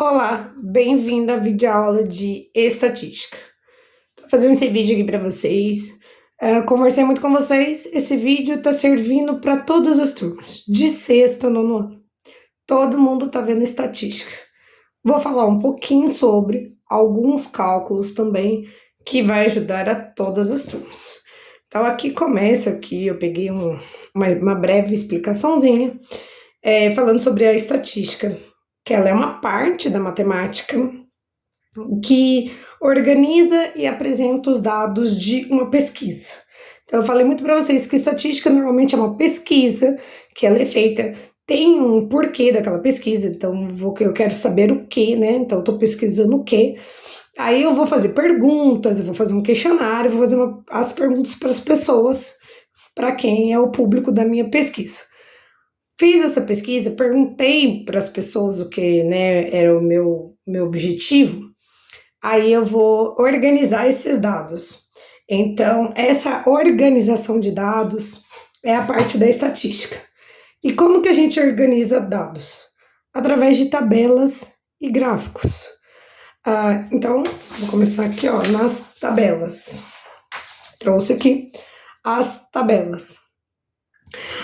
Olá, bem-vindo à videoaula de estatística. Estou fazendo esse vídeo aqui para vocês. Conversei muito com vocês. Esse vídeo está servindo para todas as turmas, de sexto a nono ano. Todo mundo está vendo estatística. Vou falar um pouquinho sobre alguns cálculos também que vai ajudar a todas as turmas. Então aqui começa aqui, eu peguei uma breve explicaçãozinha falando sobre a estatística, que ela é uma parte da matemática que organiza e apresenta os dados de uma pesquisa. Então, eu falei muito para vocês que estatística normalmente é uma pesquisa, que ela é feita, tem um porquê daquela pesquisa, então eu quero saber o que, né? Então, estou pesquisando o que. Aí eu vou fazer perguntas, eu vou fazer um questionário, vou fazer as perguntas para as pessoas, para quem é o público da minha pesquisa. Fiz essa pesquisa, perguntei para as pessoas o que, né, era o meu objetivo. Aí eu vou organizar esses dados. Então, essa organização de dados é a parte da estatística. E como que a gente organiza dados? Através de tabelas e gráficos. Então, vou começar aqui, ó, nas tabelas. Trouxe aqui as tabelas.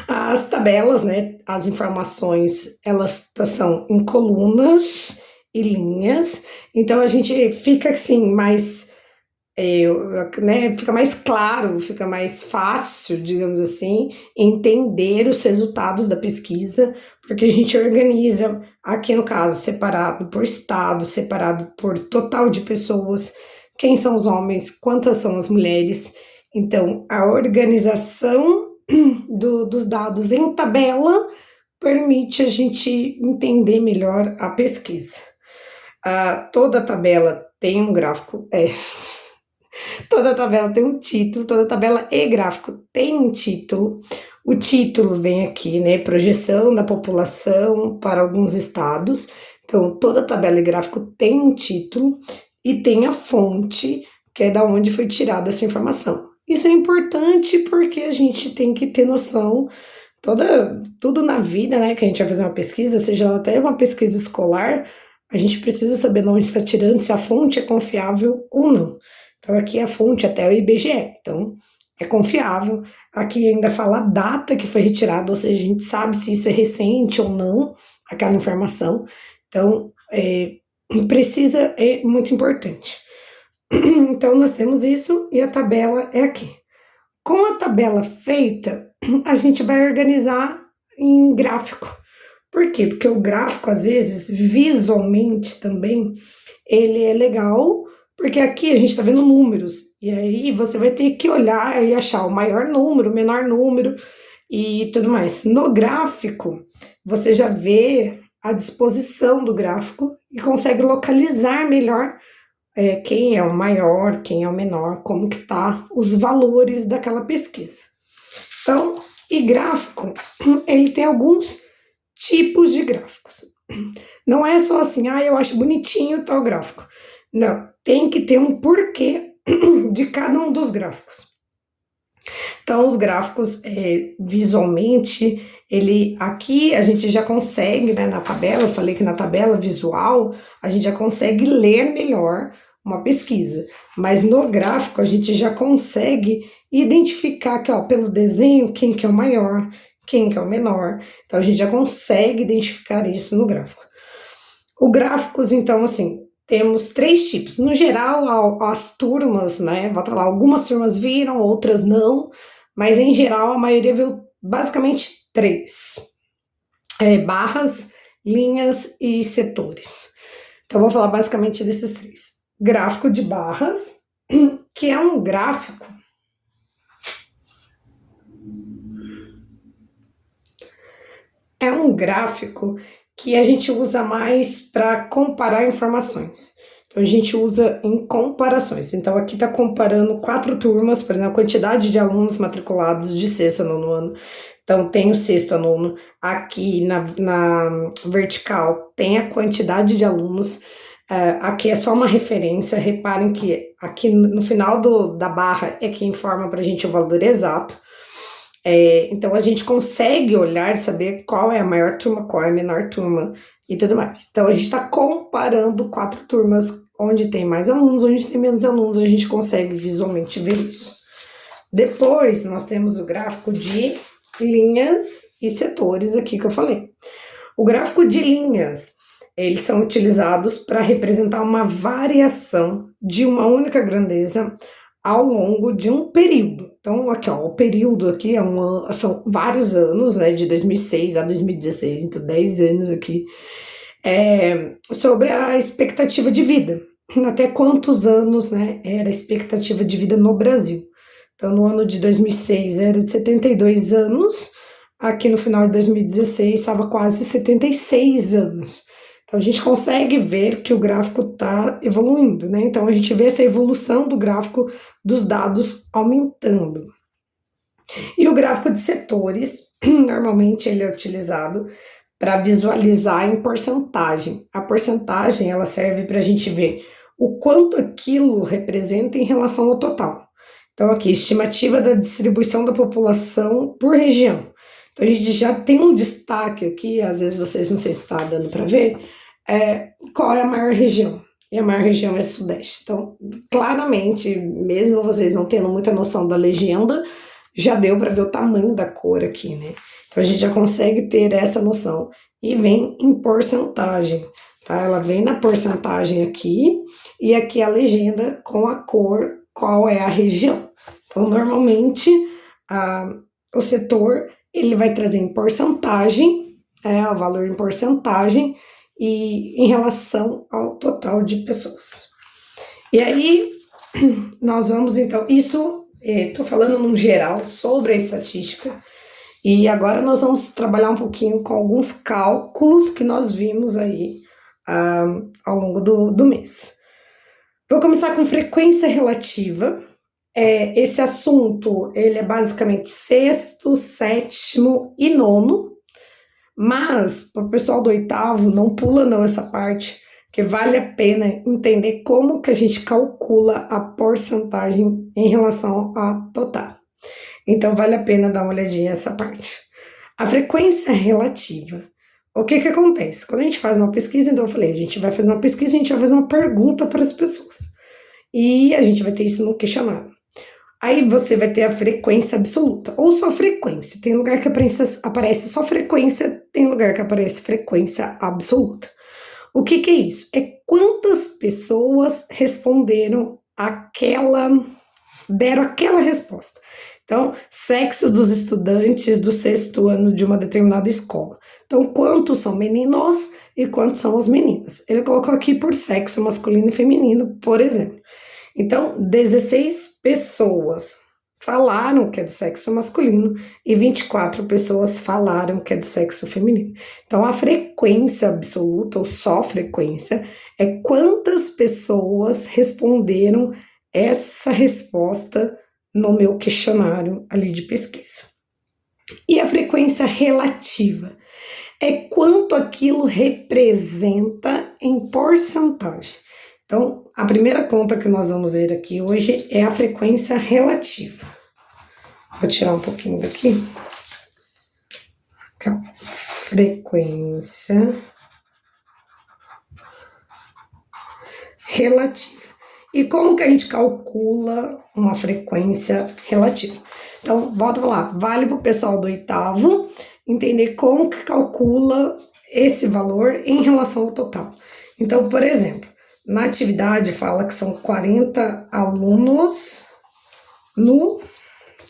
As tabelas, né, as informações, elas são em colunas e linhas, então a gente fica assim mais, né, fica mais claro, fica mais fácil, digamos assim, entender os resultados da pesquisa, porque a gente organiza aqui no caso separado por estado, separado por total de pessoas, quem são os homens, quantas são as mulheres. Então a organização dos dados em tabela permite a gente entender melhor a pesquisa. Toda tabela tem um gráfico, toda tabela tem um título, toda tabela e gráfico tem um título. O título vem aqui, né? Projeção da população para alguns estados. Então, toda tabela e gráfico tem um título e tem a fonte, que é da onde foi tirada essa informação. Isso é importante porque a gente tem que ter noção, tudo na vida, né, que a gente vai fazer uma pesquisa, seja ela até uma pesquisa escolar, a gente precisa saber de onde está tirando, se a fonte é confiável ou não. Então, aqui a fonte até é o IBGE, então é confiável. Aqui ainda fala a data que foi retirada, ou seja, a gente sabe se isso é recente ou não, aquela informação. Então, precisa, é muito importante. Então, nós temos isso e a tabela é aqui. Com a tabela feita, a gente vai organizar em gráfico. Por quê? Porque o gráfico, às vezes, visualmente também, ele é legal, porque aqui a gente está vendo números, e aí você vai ter que olhar e achar o maior número, o menor número e tudo mais. No gráfico, você já vê a disposição do gráfico e consegue localizar melhor quem é o maior, quem é o menor, como que tá os valores daquela pesquisa. Então, e gráfico, ele tem alguns tipos de gráficos. Não é só assim, eu acho bonitinho tal gráfico. Não, tem que ter um porquê de cada um dos gráficos. Então, os gráficos, visualmente, aqui a gente já consegue, né, na tabela, eu falei que na tabela visual, a gente já consegue ler melhor uma pesquisa, mas no gráfico a gente já consegue identificar que, ó, pelo desenho, quem que é o maior, quem que é o menor, então a gente já consegue identificar isso no gráfico. O gráficos, então, assim, temos 3 tipos. No geral, as turmas, né, volta lá, algumas turmas viram, outras não, mas em geral a maioria viu basicamente 3. Barras, linhas e setores. Então, vou falar basicamente desses 3. Gráfico de barras, que é um gráfico que a gente usa mais para comparar informações. Então, a gente usa em comparações. Então, aqui está comparando 4 turmas, por exemplo, a quantidade de alunos matriculados de sexto a nono ano. Então, tem o sexto a nono. Aqui na vertical tem a quantidade de alunos. Aqui é só uma referência. Reparem que aqui no final da barra é que informa para a gente o valor exato. Então a gente consegue olhar e saber qual é a maior turma, qual é a menor turma e tudo mais. Então a gente está comparando 4 turmas, onde tem mais alunos, onde tem menos alunos, a gente consegue visualmente ver isso. Depois nós temos o gráfico de linhas e setores aqui que eu falei. O gráfico de linhas, eles são utilizados para representar uma variação de uma única grandeza ao longo de um período. Então, aqui, ó, o período aqui são vários anos, né, de 2006 a 2016, então 10 anos aqui, sobre a expectativa de vida. Até quantos anos, né, era a expectativa de vida no Brasil. Então, no ano de 2006 era de 72 anos, aqui no final de 2016 estava quase 76 anos. Então, a gente consegue ver que o gráfico está evoluindo, né? Então, a gente vê essa evolução do gráfico dos dados aumentando. E o gráfico de setores, normalmente ele é utilizado para visualizar em porcentagem. A porcentagem, ela serve para a gente ver o quanto aquilo representa em relação ao total. Então, aqui, estimativa da distribuição da população por região. Então, a gente já tem um destaque aqui, às vezes vocês não sei se está dando para ver, qual é a maior região. E a maior região é Sudeste. Então, claramente, mesmo vocês não tendo muita noção da legenda, já deu para ver o tamanho da cor aqui, né? Então, a gente já consegue ter essa noção. E vem em porcentagem, tá? Ela vem na porcentagem aqui, e aqui a legenda com a cor, qual é a região. Então, normalmente, o setor, ele vai trazer em porcentagem, o valor em porcentagem, e em relação ao total de pessoas. E aí, nós vamos, então, isso, estou falando num geral sobre a estatística, e agora nós vamos trabalhar um pouquinho com alguns cálculos que nós vimos aí ao longo do mês. Vou começar com frequência relativa. Esse assunto, ele é basicamente sexto, sétimo e nono, mas para o pessoal do oitavo, não pula não essa parte, que vale a pena entender como que a gente calcula a porcentagem em relação a total. Então, vale a pena dar uma olhadinha nessa parte. A frequência relativa. O que acontece? Quando a gente faz uma pesquisa, então eu falei, a gente vai fazer uma pesquisa, a gente vai fazer uma pergunta para as pessoas. E a gente vai ter isso no questionário. Aí você vai ter a frequência absoluta, ou só frequência. Tem lugar que aparece só frequência, tem lugar que aparece frequência absoluta. O que é isso? É quantas pessoas deram aquela resposta. Então, sexo dos estudantes do 6º ano de uma determinada escola. Então, quantos são meninos e quantos são as meninas? Ele colocou aqui por sexo masculino e feminino, por exemplo. Então, 16 pessoas falaram que é do sexo masculino e 24 pessoas falaram que é do sexo feminino. Então, a frequência absoluta, ou só frequência, é quantas pessoas responderam essa resposta no meu questionário ali de pesquisa. E a frequência relativa é quanto aquilo representa em porcentagem. Então, a primeira conta que nós vamos ver aqui hoje é a frequência relativa. Vou tirar um pouquinho daqui. Frequência relativa. E como que a gente calcula uma frequência relativa? Então, volta lá, vale para o pessoal do oitavo entender como que calcula esse valor em relação ao total. Então, por exemplo, na atividade fala que são 40 alunos no,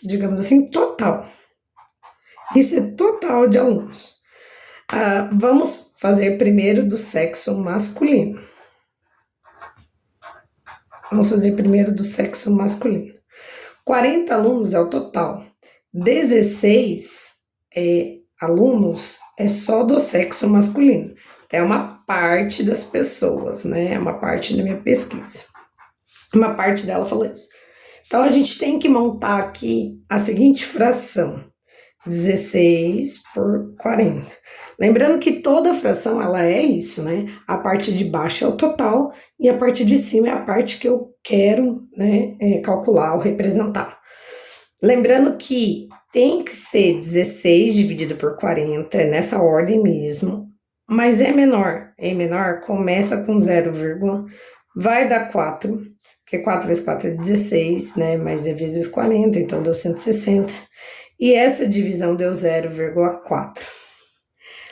digamos assim, total. Isso é total de alunos. Vamos fazer primeiro do sexo masculino. 40 alunos é o total. 16 alunos é só do sexo masculino. É uma parte das pessoas, né? É uma parte da minha pesquisa. Uma parte dela falou isso. Então, a gente tem que montar aqui a seguinte fração. 16 por 40. Lembrando que toda fração, ela é isso, né? A parte de baixo é o total e a parte de cima é a parte que eu quero, né, calcular ou representar. Lembrando que tem que ser 16 dividido por 40, é nessa ordem mesmo, mas é menor, começa com 0, vai dar 4, porque 4 vezes 4 é 16, né, mas é vezes 40, então deu 160, e essa divisão deu 0,4.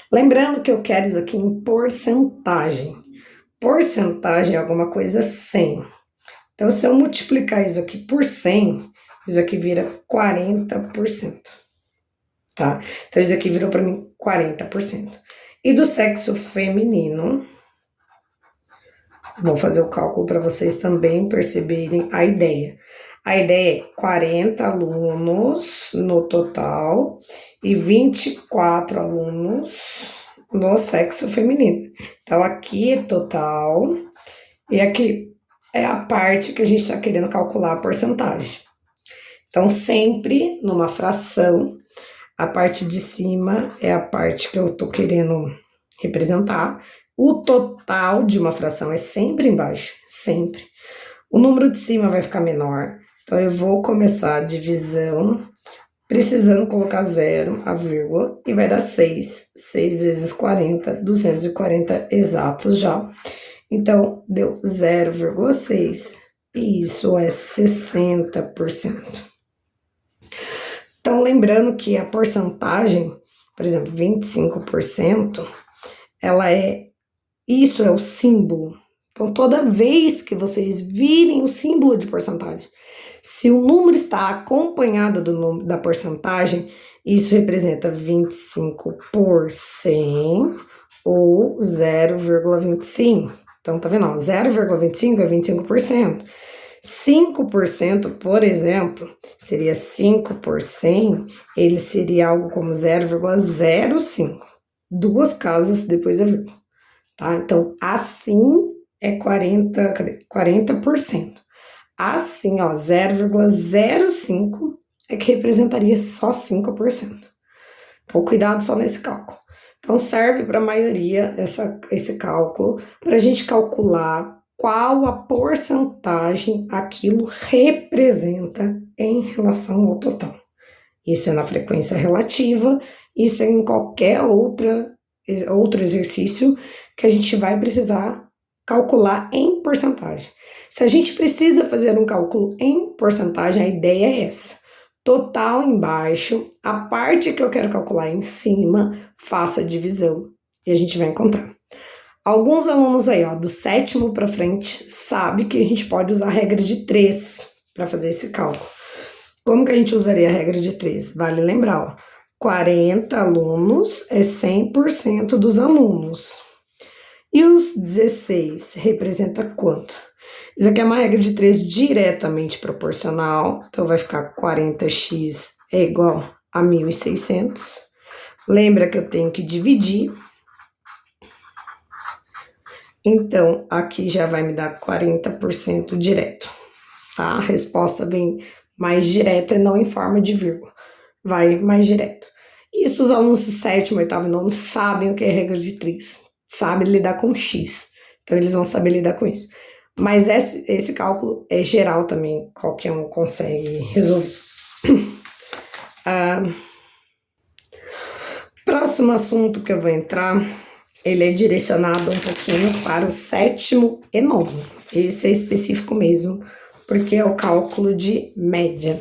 Lembrando que eu quero isso aqui em porcentagem. Porcentagem é alguma coisa 100. Então, se eu multiplicar isso aqui por 100, isso aqui vira 40%, tá? Então, isso aqui virou para mim 40%. E do sexo feminino, vou fazer o cálculo para vocês também perceberem a ideia. A ideia é 40 alunos no total e 24 alunos no sexo feminino. Então, aqui é total e aqui é a parte que a gente está querendo calcular a porcentagem. Então, sempre numa fração, a parte de cima é a parte que eu estou querendo representar. O total de uma fração é sempre embaixo, sempre. O número de cima vai ficar menor, então eu vou começar a divisão precisando colocar 0, a vírgula, e vai dar 6. 6 vezes 40, 240 exatos já. Então, deu 0,6, e isso é 60%. Então, lembrando que a porcentagem, por exemplo, 25%, isso é o símbolo. Então, toda vez que vocês virem o símbolo de porcentagem, se o número está acompanhado da porcentagem, isso representa 25 por 100 ou 0,25. Então, tá vendo? 0,25 é 25%. 5%, por exemplo, seria 5 por 100, ele seria algo como 0,05. 2 casas depois da vírgula. Tá? Então, assim é 40%. Assim, ó, 0,05 é que representaria só 5%. Então, cuidado só nesse cálculo. Então, serve para a maioria esse cálculo para a gente calcular qual a porcentagem aquilo representa em relação ao total. Isso é na frequência relativa, isso é em qualquer outro exercício que a gente vai precisar calcular em porcentagem. Se a gente precisa fazer um cálculo em porcentagem, a ideia é essa. Total embaixo, a parte que eu quero calcular em cima, faça a divisão e a gente vai encontrar. Alguns alunos aí, ó, do 7º para frente, sabe que a gente pode usar a regra de 3 para fazer esse cálculo. Como que a gente usaria a regra de 3? Vale lembrar, ó, 40 alunos é 100% dos alunos. E os 16 representa quanto? Isso aqui é uma regra de 3 diretamente proporcional, então vai ficar 40x é igual a 1.600. Lembra que eu tenho que dividir. Então, aqui já vai me dar 40% direto, tá? A resposta vem mais direta e não em forma de vírgula, vai mais direto. Isso os alunos do 7º, 8º e 9º sabem o que é regra de 3, sabem lidar com x, então eles vão saber lidar com isso. Mas esse cálculo é geral também, qualquer um consegue resolver. Próximo assunto que eu vou entrar, ele é direcionado um pouquinho para o 7º e 9º. Esse é específico mesmo, porque é o cálculo de média.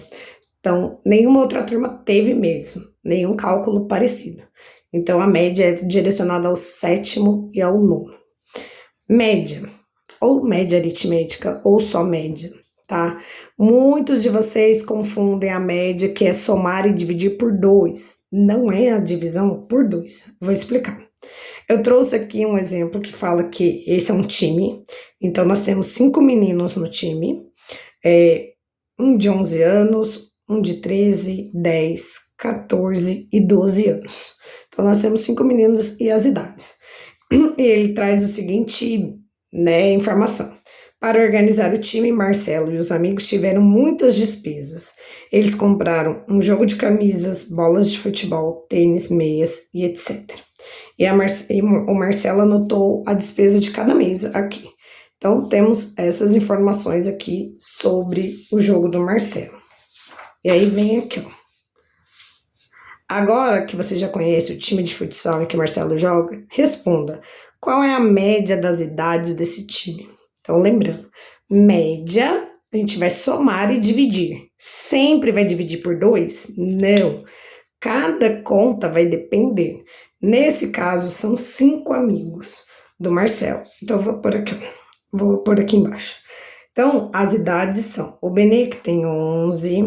Então, nenhuma outra turma teve mesmo, nenhum cálculo parecido. Então, a média é direcionada ao 7º e ao 9º. Média, ou média aritmética, ou só média, tá? Muitos de vocês confundem a média, que é somar e dividir por 2. Não é a divisão por 2. Vou explicar. Eu trouxe aqui um exemplo que fala que esse é um time. Então, nós temos 5 meninos no time. Um de 11 anos, um de 13, 10, 14 e 12 anos. Então, nós temos 5 meninos e as idades. E ele traz o seguinte, né, informação. Para organizar o time, Marcelo e os amigos tiveram muitas despesas. Eles compraram um jogo de camisas, bolas de futebol, tênis, meias e etc. E o Marcelo anotou a despesa de cada mês aqui. Então, temos essas informações aqui sobre o jogo do Marcelo. E aí vem aqui, ó. Agora que você já conhece o time de futsal em que o Marcelo joga, responda: qual é a média das idades desse time? Então, lembrando, média, a gente vai somar e dividir. Sempre vai dividir por 2? Não. Cada conta vai depender. Nesse caso, são 5 amigos do Marcelo. Então, eu vou pôr aqui embaixo. Então, as idades são: o Benê, que tem 11,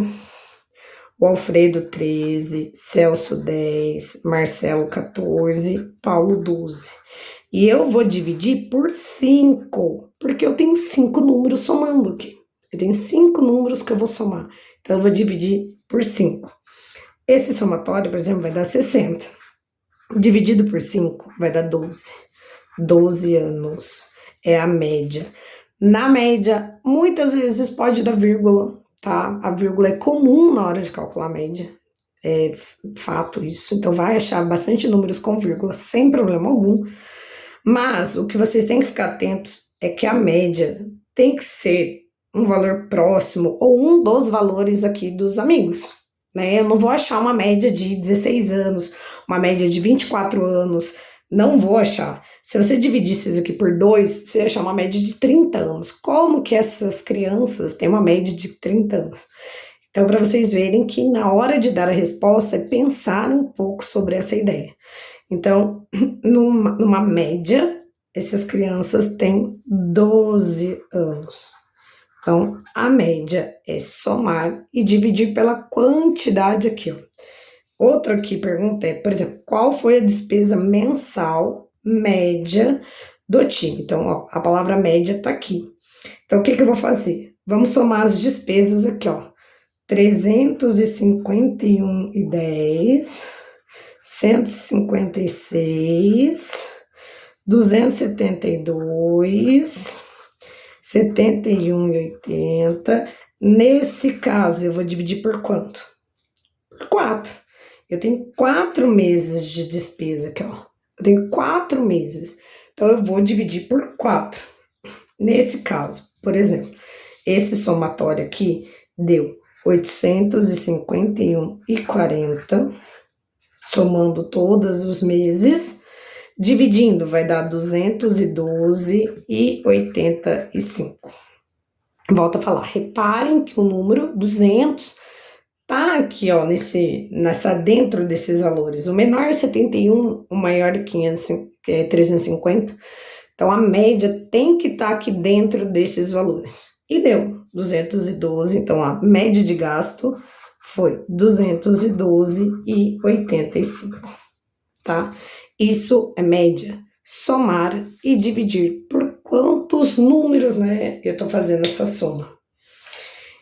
o Alfredo 13, Celso 10, Marcelo 14, Paulo 12. E eu vou dividir por 5, porque eu tenho 5 números somando aqui. Eu tenho 5 números que eu vou somar. Então, eu vou dividir por 5. Esse somatório, por exemplo, vai dar 60. Dividido por 5 vai dar 12. 12 anos é a média. Na média, muitas vezes pode dar vírgula, tá? A vírgula é comum na hora de calcular a média. É fato isso. Então, vai achar bastante números com vírgula, sem problema algum. Mas o que vocês têm que ficar atentos é que a média tem que ser um valor próximo ou um dos valores aqui dos amigos, né? Eu não vou achar uma média de 16 anos, uma média de 24 anos, não vou achar. Se você dividisse isso aqui por 2, você ia achar uma média de 30 anos. Como que essas crianças têm uma média de 30 anos? Então, para vocês verem que na hora de dar a resposta, é pensar um pouco sobre essa ideia. Então, numa média, essas crianças têm 12 anos. Então, a média é somar e dividir pela quantidade aqui, ó. Outra aqui pergunta é, por exemplo, qual foi a despesa mensal média do time? Então, ó, a palavra média tá aqui. Então, o que eu vou fazer? Vamos somar as despesas aqui, ó. 351,10, 156, 272, 71,80. Nesse caso, eu vou dividir por quanto? Por 4. Eu tenho 4 meses de despesa aqui, ó. Eu tenho 4 meses. Então, eu vou dividir por 4. Nesse caso, por exemplo, esse somatório aqui deu 851,40, somando todos os meses, dividindo vai dar 212,85. Volto a falar, reparem que o número 200 tá aqui, ó, dentro desses valores. O menor é 71, o maior é 350. Então, a média tem que estar aqui dentro desses valores. E deu 212, então a média de gasto foi 212,85, tá? Isso é média. Somar e dividir por quantos números, né? Eu tô fazendo essa soma.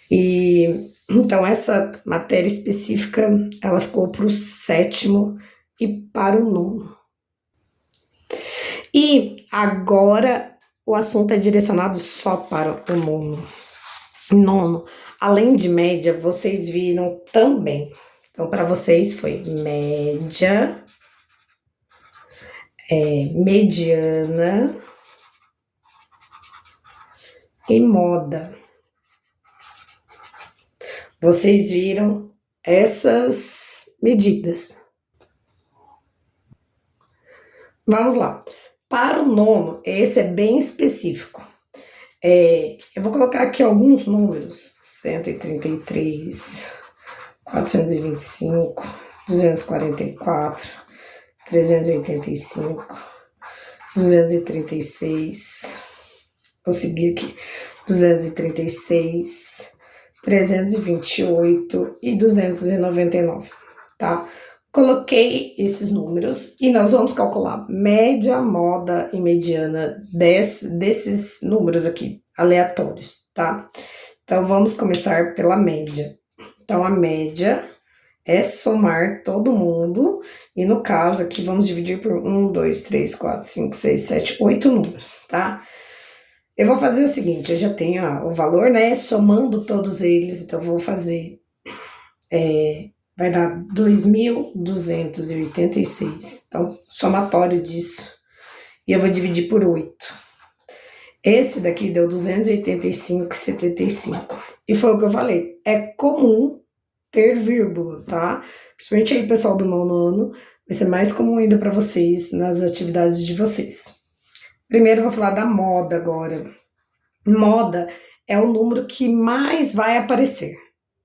E então essa matéria específica, ela ficou para o 7º e para o 9º. E agora o assunto é direcionado só para o 9º. 9º, além de média, vocês viram também. Então, para vocês foi média, mediana e moda. Vocês viram essas medidas. Vamos lá. Para o 9º, esse é bem específico. Eu vou colocar aqui alguns números: 133, 425, 244, 385, 236. Vou seguir aqui: 236, 328 e 299, tá? Coloquei esses números e nós vamos calcular média, moda e mediana desses números aqui, aleatórios, tá? Então, vamos começar pela média. Então, a média é somar todo mundo, e no caso aqui, vamos dividir por 1, 2, 3, 4, 5, 6, 7, 8 números, tá? Eu vou fazer o seguinte, eu já tenho o valor, né, somando todos eles, então eu vou fazer... vai dar 2.286. Então, somatório disso. E eu vou dividir por 8. Esse daqui deu 285,75. E foi o que eu falei. É comum ter vírgula, tá? Principalmente aí, pessoal do 9º ano, vai ser mais comum ainda para vocês nas atividades de vocês. Primeiro eu vou falar da moda agora. Moda é o número que mais vai aparecer.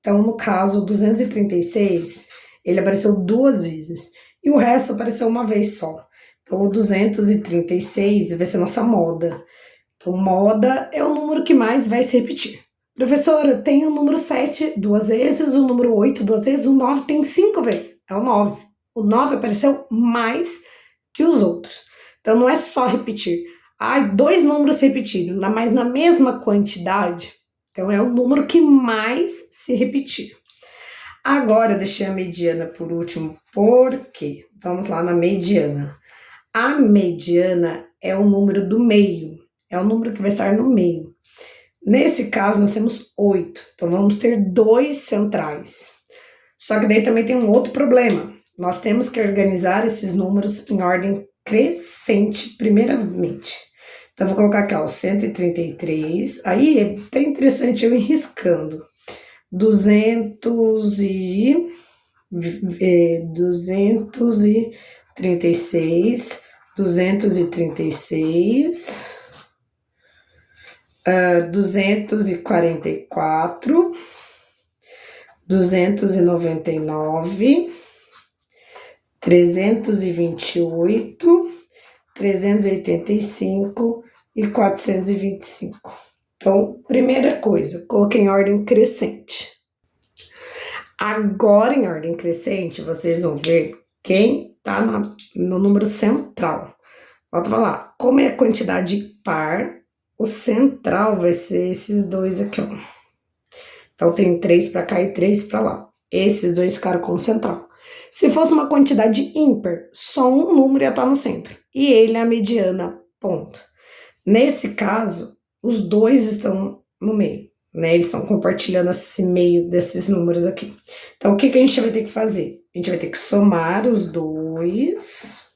Então, no caso, 236, ele apareceu 2 vezes. E o resto apareceu uma vez só. Então, o 236 vai ser nossa moda. Então, moda é o número que mais vai se repetir. Professora, tem o número 7 2 vezes, o número 8 2 vezes, o 9 tem 5 vezes. É o 9. O 9 apareceu mais que os outros. Então, não é só repetir. 2 números repetidos, mas na mesma quantidade. Então, é o número que mais se repetir. Agora, eu deixei a mediana por último, porque vamos lá na mediana. A mediana é o número do meio, é o número que vai estar no meio. Nesse caso, nós temos 8, então vamos ter 2 centrais. Só que daí também tem um outro problema. Nós temos que organizar esses números em ordem crescente, primeiramente. Então, vou colocar aqui, ó, 133. Aí é até interessante eu ir riscando. 236, 236, 244, 299, 328, 385 e 425. Então, primeira coisa, coloquei em ordem crescente. Agora, em ordem crescente, vocês vão ver quem está no número central. Volta a falar, como é a quantidade par, o central vai ser esses dois aqui, ó. Então, tem 3 para cá e 3 para lá. Esses dois ficaram com o central. Se fosse uma quantidade ímpar, só um número ia estar no centro. E ele é a mediana, ponto. Nesse caso, os dois estão no meio, né? Eles estão compartilhando esse meio desses números aqui. Então, o que a gente vai ter que fazer? A gente vai ter que somar os dois.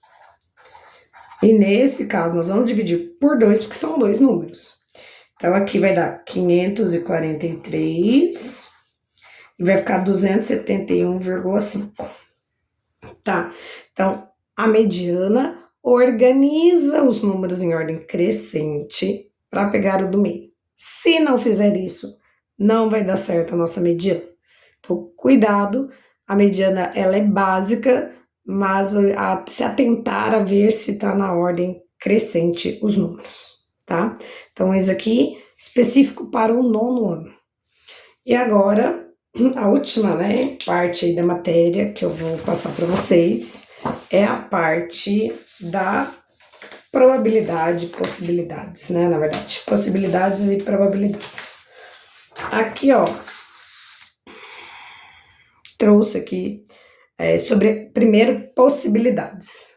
E nesse caso, nós vamos dividir por 2, porque são 2 números. Então, aqui vai dar 543 e vai ficar 271,5. Tá? Então, a mediana organiza os números em ordem crescente para pegar o do meio. Se não fizer isso, não vai dar certo a nossa mediana. Então, cuidado, a mediana ela é básica, mas se atentar a ver se está na ordem crescente os números, tá? Então, esse aqui específico para o 9º ano. E agora, a última, né, parte aí da matéria que eu vou passar para vocês é a parte da probabilidade e possibilidades, né, na verdade, possibilidades e probabilidades. Aqui, ó, trouxe aqui sobre, primeiro, possibilidades.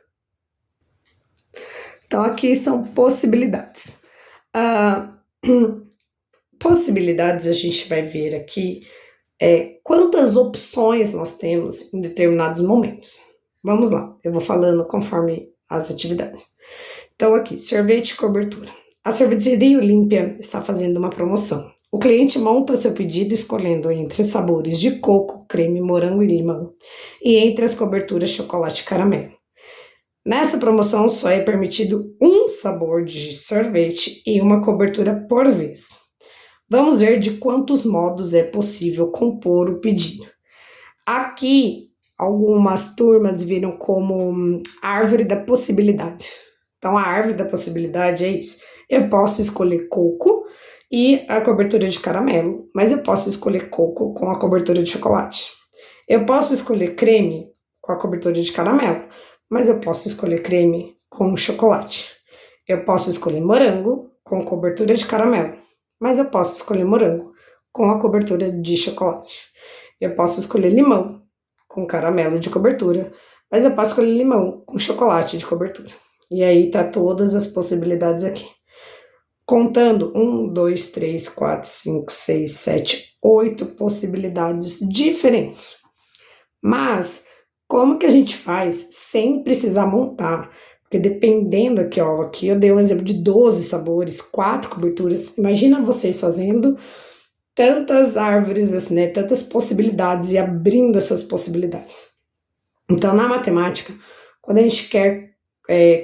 Então, aqui são possibilidades. Possibilidades, a gente vai ver aqui quantas opções nós temos em determinados momentos. Vamos lá, eu vou falando conforme as atividades. Então, aqui, sorvete e cobertura. A sorveteria Olímpia está fazendo uma promoção. O cliente monta seu pedido escolhendo entre sabores de coco, creme, morango e limão e entre as coberturas chocolate e caramelo. Nessa promoção só é permitido um sabor de sorvete e uma cobertura por vez. Vamos ver de quantos modos é possível compor o pedido. Aqui, algumas turmas viram como árvore da possibilidade. Então, a árvore da possibilidade é isso. Eu posso escolher coco e a cobertura de caramelo, mas eu posso escolher coco com a cobertura de chocolate. Eu posso escolher creme com a cobertura de caramelo, mas eu posso escolher creme com chocolate. Eu posso escolher morango com cobertura de caramelo, mas eu posso escolher morango com a cobertura de chocolate. Eu posso escolher limão com caramelo de cobertura, mas eu posso escolher limão com chocolate de cobertura. E aí tá todas as possibilidades aqui. Contando 1, 2, 3, 4, 5, 6, 7, 8 possibilidades diferentes. Mas, como que a gente faz sem precisar montar? Porque dependendo aqui, ó, aqui eu dei um exemplo de 12 sabores, 4 coberturas. Imagina vocês fazendo tantas árvores, assim, né? Tantas possibilidades e abrindo essas possibilidades. Então, na matemática, quando a gente quer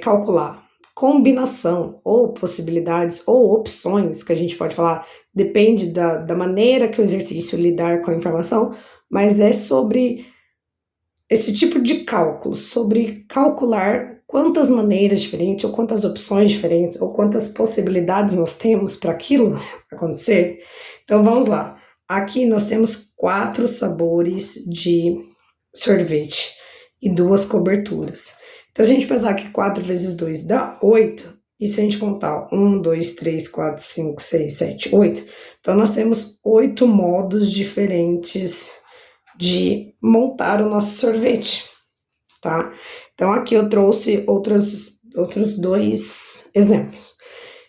calcular combinação ou possibilidades ou opções, que a gente pode falar, depende da maneira que o exercício lidar com a informação, mas é sobre esse tipo de cálculo, sobre calcular quantas maneiras diferentes, ou quantas opções diferentes, ou quantas possibilidades nós temos para aquilo acontecer. Então vamos lá. Aqui nós temos 4 sabores de sorvete e 2 coberturas. Então, se a gente pensar que 4 vezes 2 dá 8, e se a gente contar 1, 2, 3, 4, 5, 6, 7, 8, então nós temos 8 modos diferentes de montar o nosso sorvete, tá? Então, aqui eu trouxe outros 2 exemplos.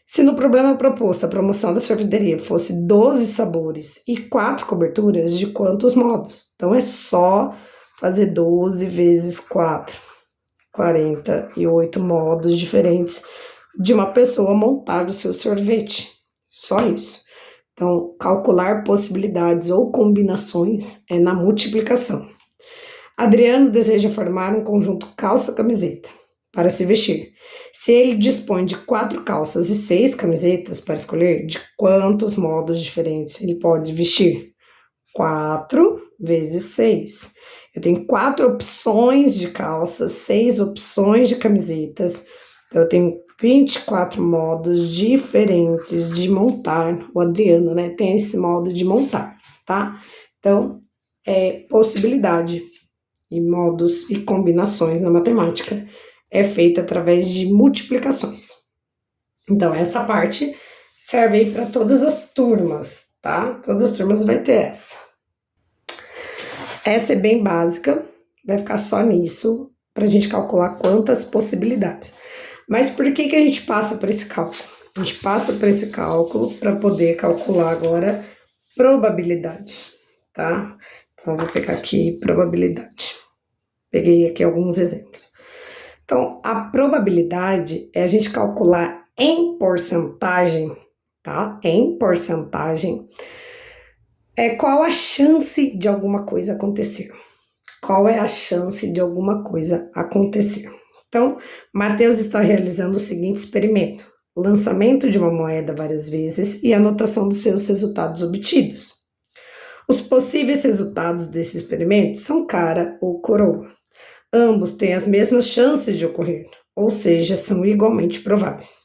Se no problema proposto a promoção da sorveteria fosse 12 sabores e 4 coberturas, de quantos modos? Então, é só fazer 12 vezes 4, 48 modos diferentes de uma pessoa montar o seu sorvete. Só isso. Então, calcular possibilidades ou combinações é na multiplicação. Adriano deseja formar um conjunto calça-camiseta para se vestir. Se ele dispõe de 4 calças e 6 camisetas para escolher, de quantos modos diferentes ele pode vestir? 4 vezes 6. Eu tenho 4 opções de calças, 6 opções de camisetas. Então, eu tenho 24 modos diferentes de montar. O Adriano, né, tem esse modo de montar, tá? Então, possibilidade e modos e combinações na matemática é feita através de multiplicações. Então, essa parte serve aí para todas as turmas, tá? Todas as turmas vai ter essa. Essa é bem básica, vai ficar só nisso, para a gente calcular quantas possibilidades. Mas por que a gente passa por esse cálculo? A gente passa por esse cálculo para poder calcular agora probabilidade, tá? Então, vou pegar aqui probabilidade. Peguei aqui alguns exemplos. Então, a probabilidade é a gente calcular em porcentagem, tá? Em porcentagem, qual a chance de alguma coisa acontecer. Qual é a chance de alguma coisa acontecer? Então, Matheus está realizando o seguinte experimento: lançamento de uma moeda várias vezes e anotação dos seus resultados obtidos. Os possíveis resultados desse experimento são cara ou coroa. Ambos têm as mesmas chances de ocorrer, ou seja, são igualmente prováveis.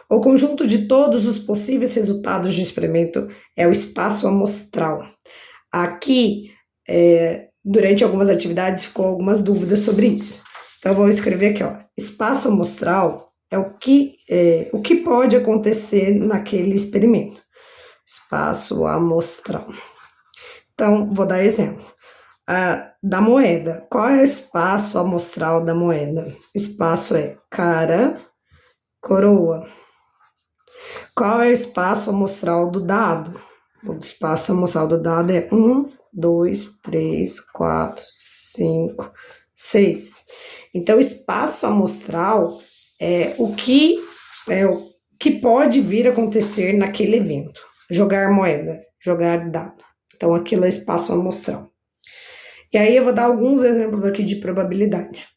O conjunto de todos os possíveis resultados de experimento é o espaço amostral. Aqui, durante algumas atividades, ficou algumas dúvidas sobre isso. Então, vou escrever aqui, ó, espaço amostral é o que pode acontecer naquele experimento. Espaço amostral. Então, vou dar exemplo. Da moeda. Qual é o espaço amostral da moeda? O espaço é cara, coroa. Qual é o espaço amostral do dado? O espaço amostral do dado é 1, 2, 3, 4, 5, 6. Então, o espaço amostral é o que pode vir a acontecer naquele evento. Jogar moeda, jogar dado. Então, aquilo é espaço amostral. E aí, eu vou dar alguns exemplos aqui de probabilidade.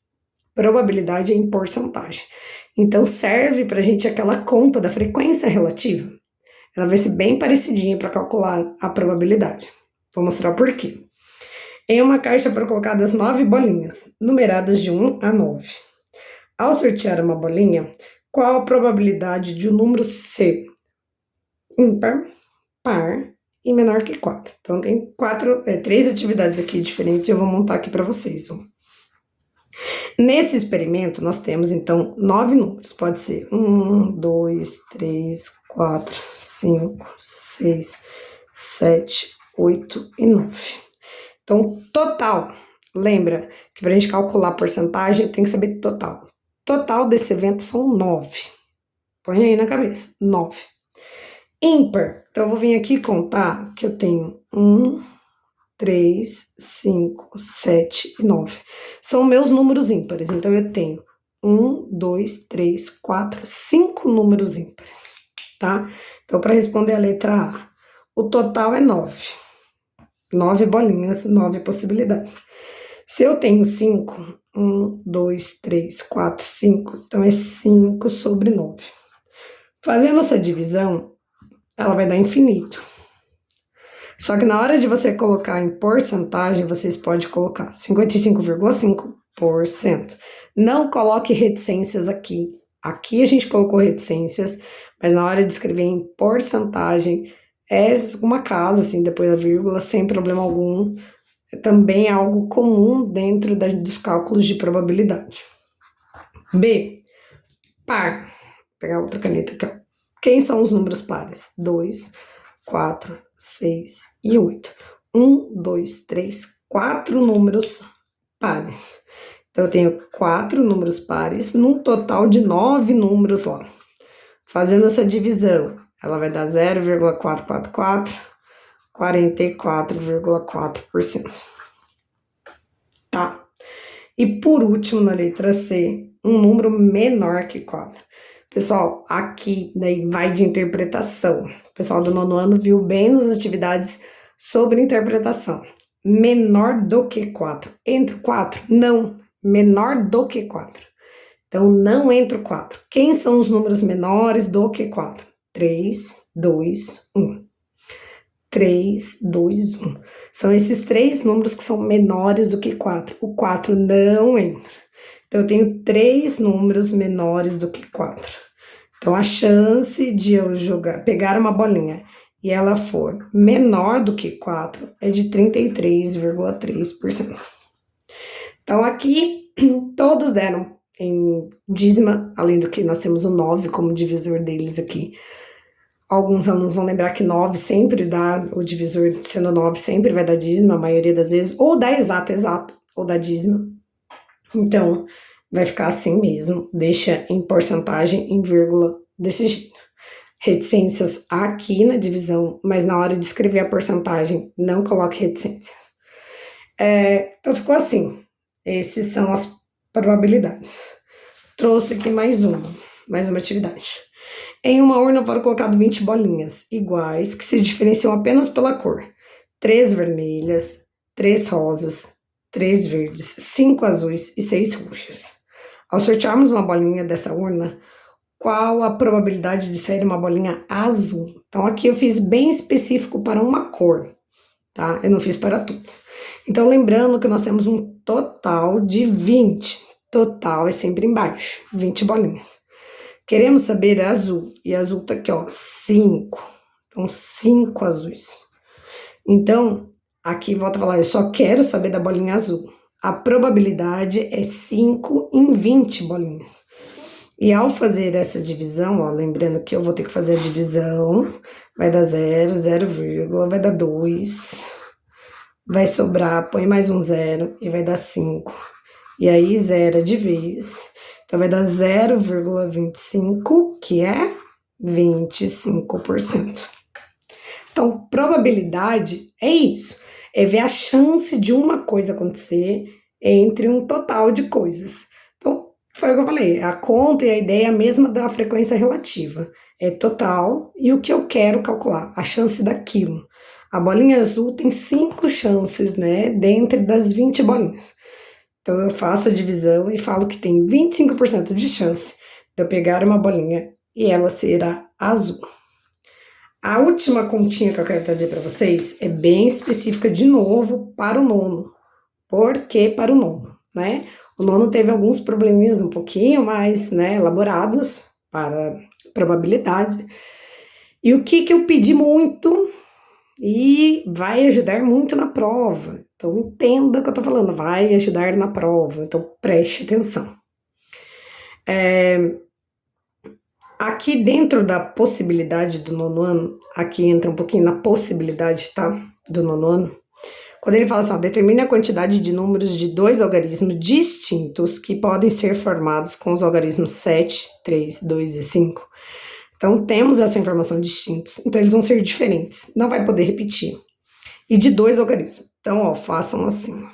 Probabilidade é em porcentagem. Então, serve para a gente aquela conta da frequência relativa. Ela vai ser bem parecidinha para calcular a probabilidade. Vou mostrar por quê. Em uma caixa foram colocadas 9 bolinhas, numeradas de 1 a 9. Ao sortear uma bolinha, qual a probabilidade de o número ser ímpar, par e menor que 4? Então, tem 3 atividades aqui diferentes, eu vou montar aqui para vocês. Nesse experimento, nós temos, então, 9 números. Pode ser 1, 2, 3, 4, 5, 6, 7, 8 e 9. Então, total. Lembra que para a gente calcular a porcentagem, tem que saber total. Total desse evento são 9. Põe aí na cabeça, 9. Ímpar. Então, eu vou vir aqui contar que eu tenho 1, 3, 5, 7 e 9. São meus números ímpares. Então, eu tenho 1, 2, 3, 4, 5 números ímpares, tá? Então, para responder a letra A, o total é 9. 9 bolinhas, 9 possibilidades. Se eu tenho 5, 1, 2, 3, 4, 5, então é 5 sobre 9. Fazendo essa divisão, ela vai dar infinito. Só que na hora de você colocar em porcentagem, vocês podem colocar 55,5%. Não coloque reticências aqui. Aqui a gente colocou reticências, mas na hora de escrever em porcentagem, é uma casa, assim, depois da vírgula, sem problema algum. Também é algo comum dentro dos cálculos de probabilidade. B, par. Vou pegar outra caneta aqui, ó. Quem são os números pares? 2, 4, 6 e 8. 1, 2, 3, 4 números pares. Então, eu tenho 4 números pares, num total de 9 números lá. Fazendo essa divisão, ela vai dar 0,444, 44,4%. Tá? E por último, na letra C, um número menor que 4. Pessoal, aqui daí vai de interpretação. O pessoal do 9º ano viu bem nas atividades sobre interpretação. Menor do que 4. Entre 4? Não. Menor do que 4. Então, não entra o 4. Quem são os números menores do que 4? 3, 2, 1. 3, 2, 1. São esses 3 números que são menores do que 4. O 4 não entra. Então, eu tenho 3 números menores do que 4. Então, a chance de eu pegar uma bolinha e ela for menor do que 4 é de 33,3%. Então, aqui, todos deram em dízima, além do que nós temos o 9 como divisor deles aqui. Alguns alunos vão lembrar que 9 sempre dá, o divisor sendo 9 sempre vai dar dízima, a maioria das vezes, ou dá exato, ou dá dízima. Então, vai ficar assim mesmo, deixa em porcentagem, em vírgula, desse jeito. Reticências aqui na divisão, mas na hora de escrever a porcentagem, não coloque reticências. Então, ficou assim. Essas são as probabilidades. Trouxe aqui mais uma atividade. Em uma urna foram colocadas 20 bolinhas iguais, que se diferenciam apenas pela cor. 3 vermelhas, 3 rosas, 3 verdes, 5 azuis e 6 roxas. Ao sortearmos uma bolinha dessa urna, qual a probabilidade de sair uma bolinha azul? Então, aqui eu fiz bem específico para uma cor, tá? Eu não fiz para todos. Então, lembrando que nós temos um total de 20. Total é sempre embaixo, 20 bolinhas. Queremos saber azul, e azul tá aqui, ó, 5. Então, 5 azuis. Então, aqui volta a falar, eu só quero saber da bolinha azul. A probabilidade é 5 em 20 bolinhas. E ao fazer essa divisão, ó, lembrando que eu vou ter que fazer a divisão, vai dar 0, 0, vai dar 2, vai sobrar, põe mais um 0 e vai dar 5. E aí zera de vez, então vai dar 0,25, que é 25%. Então, probabilidade é isso, é ver a chance de uma coisa acontecer entre um total de coisas. Então, foi o que eu falei, a conta e a ideia é a mesma da frequência relativa. É total e o que eu quero calcular, a chance daquilo. A bolinha azul tem 5 chances, né, dentre das 20 bolinhas. Então, eu faço a divisão e falo que tem 25% de chance de eu pegar uma bolinha e ela será azul. A última continha que eu quero trazer para vocês é bem específica de novo para o 9º. Por que para o 9º, né? O 9º teve alguns probleminhas um pouquinho mais, né, elaborados para probabilidade. E o que eu pedi muito e vai ajudar muito na prova. Então, entenda o que eu tô falando, vai ajudar na prova. Então, preste atenção. Aqui dentro da possibilidade do 9º ano, aqui entra um pouquinho na possibilidade, tá? Do 9º ano. Quando ele fala assim, ó, determine a quantidade de números de 2 algarismos distintos que podem ser formados com os algarismos 7, 3, 2 e 5. Então, temos essa informação distintos. Então, eles vão ser diferentes. Não vai poder repetir. E de 2 algarismos. Então, ó, façam assim.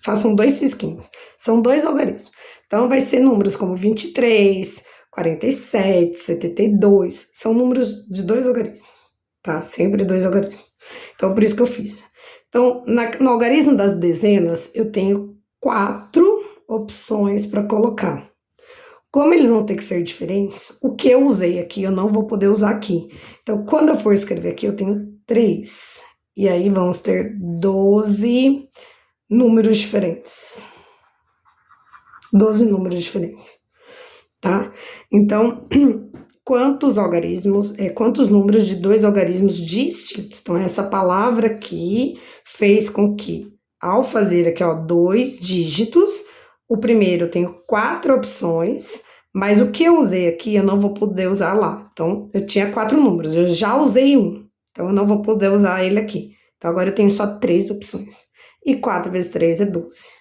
Façam 2 risquinhos. São 2 algarismos. Então, vai ser números como 23, 47, 72. São números de 2 algarismos. tá? Sempre 2 algarismos. Então, por isso que eu fiz. Então, no algarismo das dezenas, eu tenho 4 opções para colocar. Como eles vão ter que ser diferentes, o que eu usei aqui eu não vou poder usar aqui. Então, quando eu for escrever aqui, eu tenho 3. E aí vamos ter 12 números diferentes. 12 números diferentes, tá? Então, quantos números de 2 algarismos distintos? Então, essa palavra aqui fez com que, ao fazer aqui, ó, 2 dígitos, o primeiro eu tenho 4 opções, mas o que eu usei aqui eu não vou poder usar lá. Então, eu tinha 4 números, eu já usei um, então eu não vou poder usar ele aqui. Então, agora eu tenho só 3 opções. E 4 vezes 3 é 12.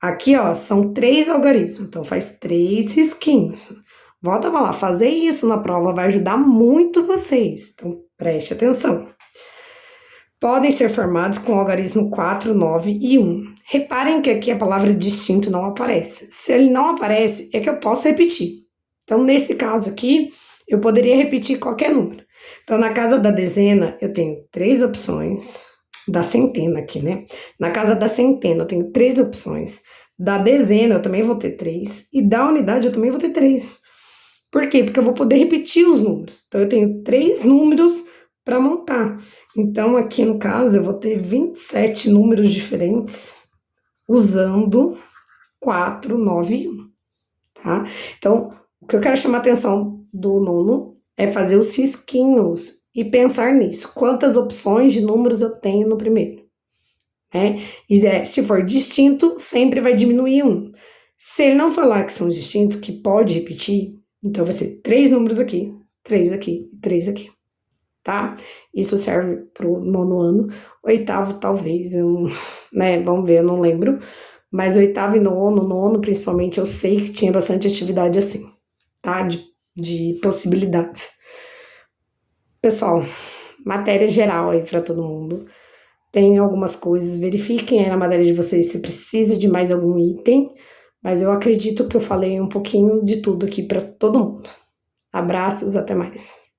Aqui, ó, são 3 algarismos, então faz 3 risquinhos. Volta pra lá, fazer isso na prova vai ajudar muito vocês, então preste atenção. Podem ser formados com o algarismo 4, 9 e 1. Reparem que aqui a palavra distinto não aparece. Se ele não aparece, é que eu posso repetir. Então, nesse caso aqui, eu poderia repetir qualquer número. Então, na casa da dezena, eu tenho 3 opções. Da centena aqui, né? Na casa da centena, eu tenho 3 opções. Da dezena, eu também vou ter 3. E da unidade, eu também vou ter 3. Por quê? Porque eu vou poder repetir os números. Então, eu tenho 3 números para montar. Então, aqui no caso, eu vou ter 27 números diferentes usando 4, 9 e 1, tá? Então, o que eu quero chamar a atenção do nono é fazer os risquinhos e pensar nisso. Quantas opções de números eu tenho no primeiro? E se for distinto, sempre vai diminuir 1. Se ele não falar que são distintos, que pode repetir, então vai ser 3 números aqui, 3 aqui e 3 aqui. Tá? Isso serve para o 9º ano. 8º, talvez, né? Vamos ver, eu não lembro. Mas 8º e 9º principalmente, eu sei que tinha bastante atividade assim, tá? De possibilidades. Pessoal, matéria geral aí para todo mundo. Tem algumas coisas, verifiquem aí na matéria de vocês se precisa de mais algum item. Mas eu acredito que eu falei um pouquinho de tudo aqui para todo mundo. Abraços, até mais.